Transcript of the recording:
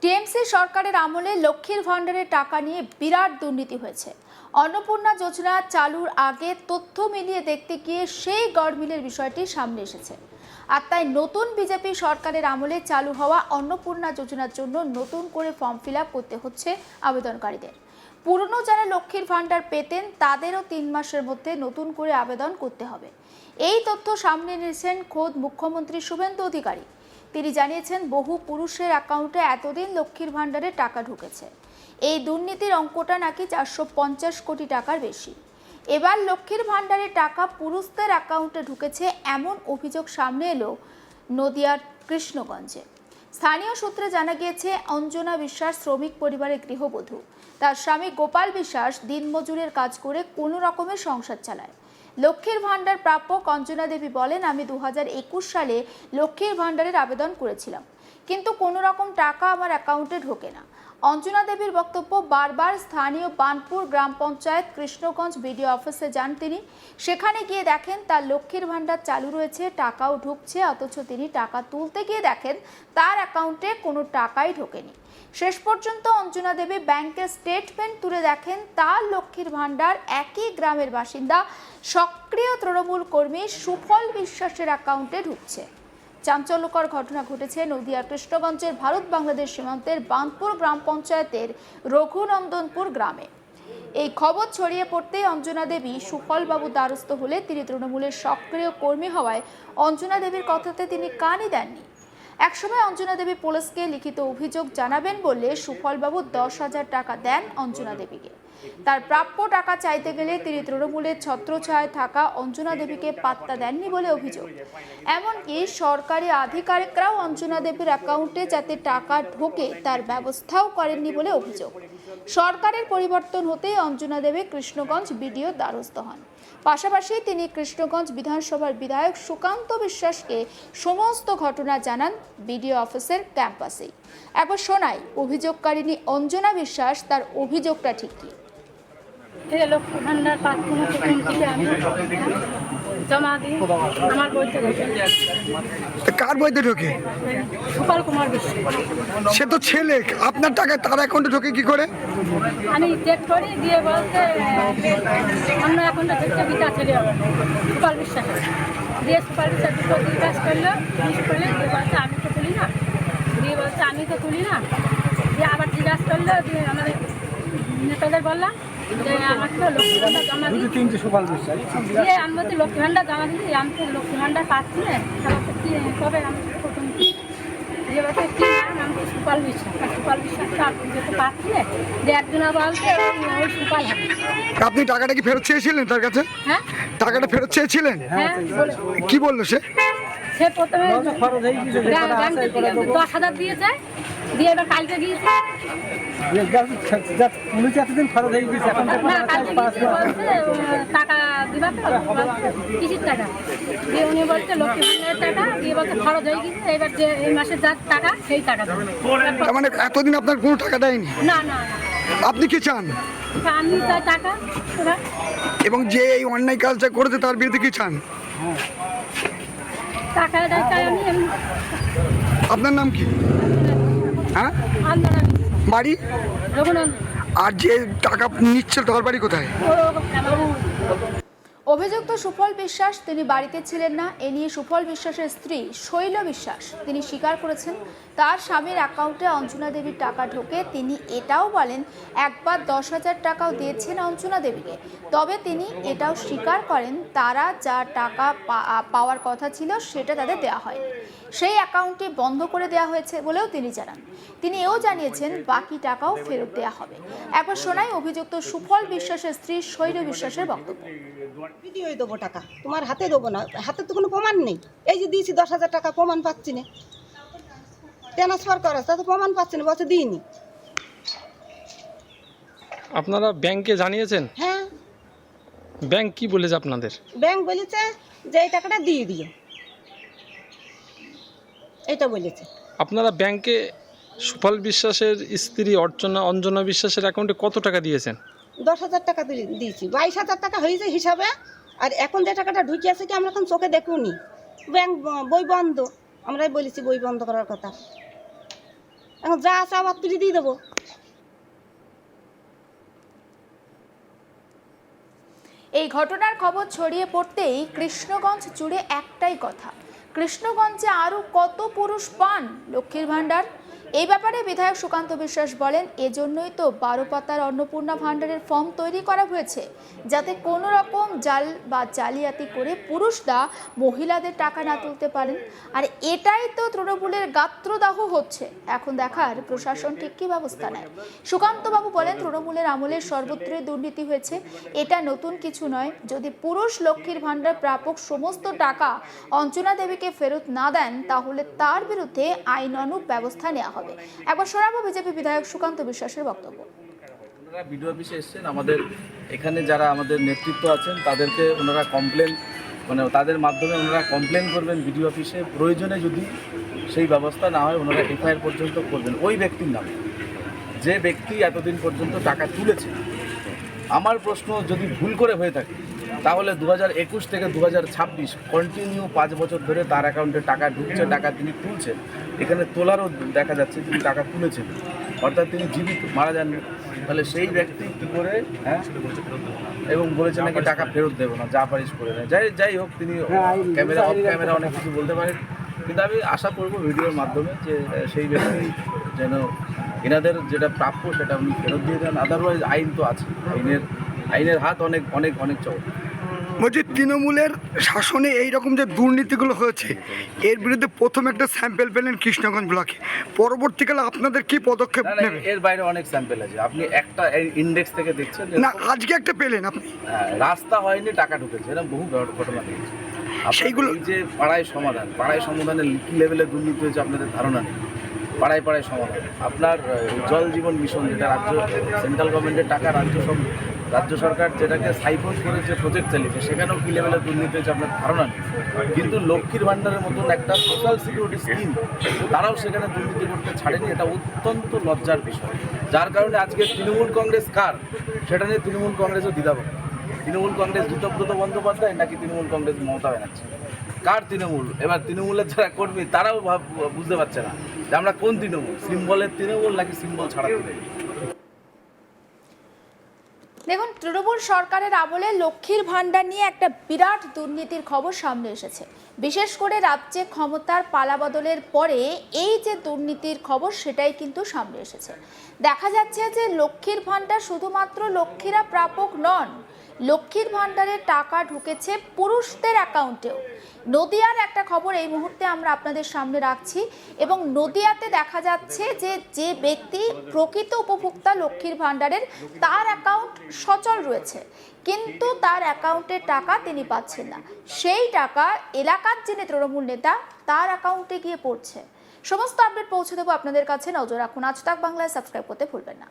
TMC সরকারের আমলে লক্ষ্মীর ভাণ্ডারের টাকা নিয়ে বিরাট দুর্নীতি হয়েছে। অন্নপূর্ণা যোজনা চালুর আগে তথ্য মিলিয়ে দেখতে গিয়ে সেই গড়মিলের বিষয়টি সামনে এসেছে। আর তাই নতুন বিজেপি সরকারের আমলে চালু হওয়া অন্নপূর্ণা যোজনার জন্য নতুন করে ফর্ম ফিল আপ করতে হচ্ছে আবেদনকারীদের। পুরনো যারা লক্ষ্মীর ভাণ্ডার পেতেন তাদেরও 3 মাসের মধ্যে নতুন করে আবেদন করতে হবে। এই তথ্য সামনে এনেছেন খোদ মুখ্যমন্ত্রী শুভেন্দু অধিকারী। তিনি জানিয়েছেন, বহু পুরুষের অ্যাকাউন্টে এতদিন লক্ষ্মীর ভাণ্ডারে টাকা ঢুকেছে। এই দুর্নীতির অঙ্কটা নাকি 450 কোটি টাকার বেশি। এবার লক্ষ্মীর ভাণ্ডারের টাকা পুরুষদের অ্যাকাউন্টে ঢুকেছে এমন অভিযোগ সামনে এলো নদিয়ার কৃষ্ণগঞ্জে। স্থানীয় সূত্রে জানা গিয়েছে, অঞ্জনা বিশ্বাস শ্রমিক পরিবারের গৃহবধূ। তার স্বামী গোপাল বিশ্বাস দিনমজুরের কাজ করে কোনো রকমের সংসার চালায়। লক্ষ্মীর ভাণ্ডার প্রাপক অঞ্জনা দেবী বলেন, আমি 2021 সালে লক্ষ্মীর ভাণ্ডারের আবেদন করেছিলাম, কিন্তু কোনো রকম টাকা আমার অ্যাকাউন্টে ঢোকে না। অঞ্জনা দেবীর বক্তব্য, বারবার স্থানীয় বানপুর গ্রাম পঞ্চায়েত কৃষ্ণগঞ্জ বিডিও অফিসে যান তিনি। সেখানে গিয়ে দেখেন তার লক্ষ্মীর ভাণ্ডার চালু রয়েছে, টাকাও ঢুকছে, অথচ তিনি টাকা তুলতে গিয়ে দেখেন তার অ্যাকাউন্টে কোনো টাকাই ঢোকেনি। শেষ পর্যন্ত অঞ্জনা দেবী ব্যাংকের স্টেটমেন্ট তুলে দেখেন তার লক্ষ্মীর ভাণ্ডার একই গ্রামের বাসিন্দা সক্রিয় তৃণমূল কর্মী সুফল বিশ্বাসের অ্যাকাউন্টে ঢুকছে। চাঞ্চল্যকর ঘটনা ঘটেছে নদিয়া কৃষ্ণগঞ্জের ভারত বাংলাদেশ সীমান্তের বানপুর গ্রাম পঞ্চায়েতের রঘুনন্দনপুর গ্রামে। এই খবর ছড়িয়ে পড়তেই অঞ্জনা দেবী সুফলবাবু দ্বারস্থ হলে তিনি তৃণমূলের সক্রিয় কর্মী হওয়ায় অঞ্জনা দেবীর কথাতে তিনি কানই দেননি। একসময় অঞ্জনা দেবী পুলিশকে লিখিত অভিযোগ জানাবেন বললে সুফলবাবু 10,000 টাকা দেন অঞ্জনা দেবীকে। তার প্রাপ্য টাকা চাইতে গেলে তিনি তৃণমূলের ছত্রছায়ায় থাকা অঞ্জনা দেবীকে পাত্তা দেননি বলে অভিযোগ। এমনকি সরকারি আধিকারিকরাও অঞ্জনা দেবীর অ্যাকাউন্টে যাতে টাকা ঢোকে তার ব্যবস্থাও করেননি বলে অভিযোগ। সরকারের পরিবর্তন হতেই অঞ্জনা দেবী কৃষ্ণগঞ্জ বিডিও দ্বারস্থ হন। পাশাপাশি তিনি কৃষ্ণগঞ্জ বিধানসভার বিধায়ক সুকান্ত বিশ্বাসকে সমস্ত ঘটনা জানান বিডিও অফিসের ক্যাম্পাসেই। একবার শোনাই অভিযোগকারিণী অঞ্জনা বিশ্বাস তার অভিযোগটা ঠিক কি। লক্ষ্মী ভান্ডার প্রার্থনা প্রথম থেকে আমি জমা দিই। আমার বইতে ঢোকে। কার বইতে ঢোকে? সুপাল কুমার বিশ্বাস। সে তো ছেলে, আপনার টাকা তার অ্যাকাউন্টে ঢোকে কি করে? আমি চেক করি, দিয়ে বলতে অন্য অ্যাকাউন্টে ঢুকতে বিটা ছেলে হবে সুপাল বিশ্বাস। দিয়ে সুপাল বিশ্বাস দুটো কাজ করলো, করলে দিয়ে বলছে আমি তো তুলি না, দিয়ে বলছে আমি তো তুলি না। দিয়ে আবার জিজ্ঞাসা করলো, দিয়ে আমাদের নেতাদের বললাম যে আমার তো লক্ষ্মী ভান্ডার জমা দিই। দিয়ে আমি বলছি লক্ষ্মী ভান্ডার জমা দিই, আমি তো লক্ষ্মী ভান্ডার পাচ্ছি না, তাহলে কি কবে আমি প্রথম দিয়ে বলছে কি নাম, আমি তো সুপাল বিশ্বাস। সুপাল বিশ্বাসটা যেতে পাচ্ছি না, যে একজনা বলছে ওই সুপাল হবে। আপনি টাকাটা কি ফেরত চেয়েছিলেন তার কাছে? হ্যাঁ, টাকাটা ফেরত চেয়েছিলেন? হ্যাঁ। কি বললো সে? সে প্রথমে ব্যাংক থেকে 10,000 দিয়েছে, দিয়ে এবার কালকে দিয়েছে। টাকা দিবা তো কিসির টাকা দিয়ে উনি বলছে লক্ষ্মী ভান্ডারের টাকা, দিয়ে বলছে খরচ হয়ে গেছে, এবার যে এই মাসে যার টাকা সেই টাকা দেবে। তার মানে এতদিন আপনার কোনো টাকা দেয়নি? না না, আপনি কি চান? আমি চাই টাকা। এবং যে এই অন্যায় কাজটা করেছে তার বিরুদ্ধে কি চান? টাকা চাই আমি। আপনার নাম কি? হ্যাঁ, আন্দোলন বাড়ি? রঘুনন্দন। আর যে টাকা নিচ্ছে তার বাড়ি কোথায়? অভিযুক্ত সুফল বিশ্বাস তিনি বাড়িতে ছিলেন না। এ নিয়ে সুফল বিশ্বাসের স্ত্রী শৈল বিশ্বাস তিনি স্বীকার করেছেন তার স্বামীর অ্যাকাউন্টে অঞ্জনা দেবীর টাকা ঢোকে। তিনি এটাও বলেন একবার 10,000 টাকাও দিয়েছেন অঞ্জনা দেবীকে। তবে তিনি এটাও স্বীকার করেন তারা যা টাকা পাওয়ার কথা ছিল সেটা তাদের দেওয়া হয়নি, সেই অ্যাকাউন্টটি বন্ধ করে দেওয়া হয়েছে বলেও তিনি জানান। তিনি এও জানিয়েছেন বাকি টাকাও ফেরত দেওয়া হবে। একবার শোনাই অভিযুক্ত সুফল বিশ্বাসের স্ত্রী শৈল বিশ্বাসের বক্তব্য। ভিডিওই দেবো টাকা, তোমার হাতে দেবো না, হাতে তো কোনো প্রমাণ নেই। এই যে দিয়েছি 10,000 টাকা, প্রমাণ পাচ্ছি না। ট্রান্সফার করা তা তো প্রমাণ পাচ্ছি না, বলছে দিইনি। আপনারা ব্যাংকে জানিয়েছেন? হ্যাঁ, ব্যাংক কি বলেছে আপনাদের? ব্যাংক বলেছে যে এই টাকাটা দিয়ে দিও, এটা বলেছে। আপনারা ব্যাংকে সুফল বিশ্বাসের স্ত্রী অঞ্জনা বিশ্বাসের অ্যাকাউন্টে কত টাকা দিয়েছেন? 10,000 টাকা দিয়েছি, 22,000 টাকা হয়েছে হিসাবে। আর এখন যে টাকাটা ঢুকিয়েছে কি আমরা এখন চোখে দেখুনি, ব্যাংক বই বন্ধ। আমরাই বলেছি বই বন্ধ করার কথা। এখন যা আছে আবার তুলে দিয়ে দেবো। এই ঘটনার খবর ছড়িয়ে পড়তেই কৃষ্ণগঞ্জ জুড়ে একটাই কথা, কৃষ্ণগঞ্জে আরও কত পুরুষ পান লক্ষ্মীর ভাণ্ডার? এই ব্যাপারে বিধায়ক সুকান্ত বিশ্বাস বলেন, এজন্যই তো 12 পাতার অন্নপূর্ণা ভাণ্ডারের ফর্ম তৈরি করা হয়েছে, যাতে কোনো রকম জাল বা জালিয়াতি করে পুরুষরা মহিলাদের টাকা না তুলতে পারেন। আর এটাই তো তৃণমূলের গাত্রদাহ হচ্ছে। এখন দেখার প্রশাসন ঠিক কী ব্যবস্থা নেয়। সুকান্তবাবু বলেন, তৃণমূলের আমলে সর্বত্রই দুর্নীতি হয়েছে, এটা নতুন কিছু নয়। যদি পুরুষ লক্ষ্মীর ভাণ্ডার প্রাপক সমস্ত টাকা অঞ্জনা দেবীকে ফেরত না দেন, তাহলে তার বিরুদ্ধে আইনানুগ ব্যবস্থা নেওয়া হবে। একবার শোনাবো বিজেপি বিধায়ক সুকান্ত বিশ্বাসের বক্তব্য। ওনারা বিডিও অফিসে এসেছেন, আমাদের এখানে যারা আমাদের নেতৃত্ব আছেন তাদেরকে ওনারা কমপ্লেন তাদের মাধ্যমে ওনারা কমপ্লেন করবেন বিডিও অফিসে। প্রয়োজনে যদি সেই ব্যবস্থা না হয় ওনারা এফআইআর পর্যন্ত করবেন ওই ব্যক্তির নামে, যে ব্যক্তি এতদিন পর্যন্ত টাকা তুলেছে। আমার প্রশ্ন, যদি ভুল করে হয়ে থাকে তাহলে 2021 থেকে 2026 কন্টিনিউ 5 বছর ধরে তার অ্যাকাউন্টে টাকা ঢুকছে, টাকা তিনি তুলছেন। এখানে তোলারও দেখা যাচ্ছে তিনি টাকা তুলেছেন, অর্থাৎ তিনি জীবিত, মারা যাননি। তাহলে সেই ব্যক্তি কী করে এবং বলেছেন নাকি টাকা ফেরত দেবো না, যা পারিস করে নেয়। যাই হোক, তিনি ক্যামেরা অফ ক্যামেরা অনেক কিছু বলতে পারেন, কিন্তু আমি আশা করব ভিডিওর মাধ্যমে যে সেই ব্যক্তি যেন এনাদের যেটা প্রাপ্য সেটা উনি ফেরত দিয়ে দেন। আদারওয়াইজ আইন তো আছে, আইনের হাত অনেক অনেক অনেক চওড়া। বলছি, তৃণমূলের শাসনে এইরকম যে দুর্নীতিগুলো হয়েছে এর বিরুদ্ধে প্রথম একটা স্যাম্পেল পেলেন কৃষ্ণগঞ্জ ব্লকে, পরবর্তীকালে আপনাদের কি পদক্ষেপ নেবে? এর বাইরে অনেক স্যাম্পেল আছে, আপনি একটা ইন্ডেক্স থেকে দেখছেন না, আজকে একটা পেলেন আপনি। রাস্তা হয়নি, টাকা ঢুকেছে, এরকম বহু ঘটনা দেখেছি। সেইগুলো এই যে পাড়ায় সমাধানের কি লেভেলে দুর্নীতি হয়েছে আপনাদের ধারণা নেই। পাড়ায় সমাধান, আপনার জল জীবন মিশন, যেটা সেন্ট্রাল গভর্নমেন্টের টাকা রাজ্য সরকার যেটাকে সাইফন করেছে, প্রজেক্ট চালিয়েছে, সেখানেও কি লেভেলে দুর্নীতি হয়েছে আপনার ধারণা নেই। কিন্তু লক্ষ্মীর ভাণ্ডারের মতন একটা সোশ্যাল সিকিউরিটি স্কিম, তারাও সেখানে দুর্নীতি করতে ছাড়েনি। এটা অত্যন্ত লজ্জার বিষয়, যার কারণে আজকে তৃণমূল কংগ্রেস কার সেটা নিয়ে তৃণমূল কংগ্রেসও দ্বিধাবোধ। তৃণমূল কংগ্রেস দ্রুতব্রত বন্দ্যোপাধ্যায় নাকি তৃণমূল কংগ্রেস মমতা ব্যানার্জি? কার তৃণমূল? এবার তৃণমূলের যারা কর্মী তারাও বুঝতে পারছে না যে আমরা কোন তৃণমূল, সিম্বলের তৃণমূল নাকি সিম্বল ছাড়া তৃণমূল। দেখুন, তৃণমূল সরকারের আমলে লক্ষ্মীর ভাণ্ডার নিয়ে একটা বিরাট দুর্নীতির খবর সামনে এসেছে। বিশেষ করে রাজ্যে ক্ষমতার পালাবদলের পরে এই যে দুর্নীতির খবর, সেটাই কিন্তু সামনে এসেছে। দেখা যাচ্ছে যে লক্ষ্মীর ভাণ্ডার শুধুমাত্র লক্ষ্মীরা প্রাপক নন, লক্ষ্মীর ভাণ্ডারের টাকা ঢুকেছে পুরুষদের অ্যাকাউন্টেও। নদিয়ার একটা খবর এই মুহূর্তে আমরা আপনাদের সামনে রাখছি, এবং নদিয়াতে দেখা যাচ্ছে যে ব্যক্তি প্রকৃত উপভোক্তা লক্ষ্মীর ভাণ্ডারের, তার অ্যাকাউন্ট সচল রয়েছে, কিন্তু তার অ্যাকাউন্টের টাকা তিনি পাচ্ছেন না। সেই টাকা এলাকার যিনি তৃণমূল নেতা, তার অ্যাকাউন্টে গিয়ে পড়ছে। সমস্ত আপডেট পৌঁছে দেবো আপনাদের কাছে, নজর রাখুন আজ তাক বাংলায়, সাবস্ক্রাইব করতে ভুলবেন না।